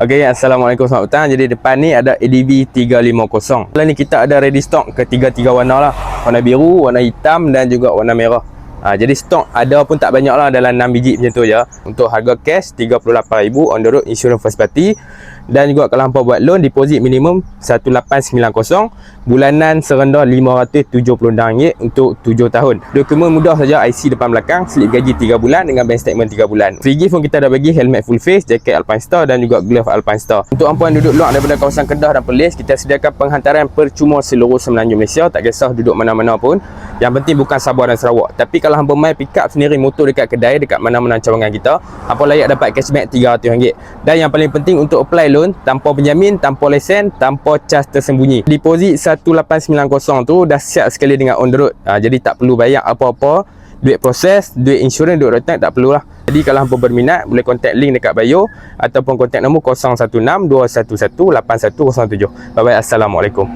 Okey, Assalamualaikum selamat petang. Jadi depan ni ada ADV 350. Kali ni kita ada ready stock ketiga-tiga warna lah. Warna biru, warna hitam dan juga warna merah. Jadi stok ada pun tak banyak lah, dalam 6 biji macam tu je. Untuk harga cash 38,000 on the road, insurance first party. Dan juga kalau hampa buat loan, deposit minimum 1890, bulanan serendah RM570 untuk 7 tahun. Dokumen mudah saja, IC depan belakang, slip gaji 3 bulan dengan bank statement 3 bulan. Free gift pun kita dah bagi helmet full face, jaket Alpine Star dan juga glove Alpine Star. Untuk hampa yang duduk luar daripada kawasan Kedah dan Perlis, kita sediakan penghantaran percuma seluruh Semenanjung Malaysia, tak kisah duduk mana-mana pun. Yang penting bukan Sabah dan Sarawak. Tapi kalau hampa main pick up sendiri motor dekat kedai, dekat mana-mana cawangan kita, hampa layak dapat cashback RM300. Dan yang paling penting untuk apply loan, tanpa penjamin, tanpa lesen, tanpa cas tersembunyi. Deposit 1890 tu dah siap sekali dengan on the road. Jadi tak perlu bayar apa-apa. Duit proses, duit insurans, duit road tax tak perlulah. Jadi kalau hampa berminat, boleh contact link dekat bio ataupun contact nombor 016 211 8107. Bye bye, Assalamualaikum.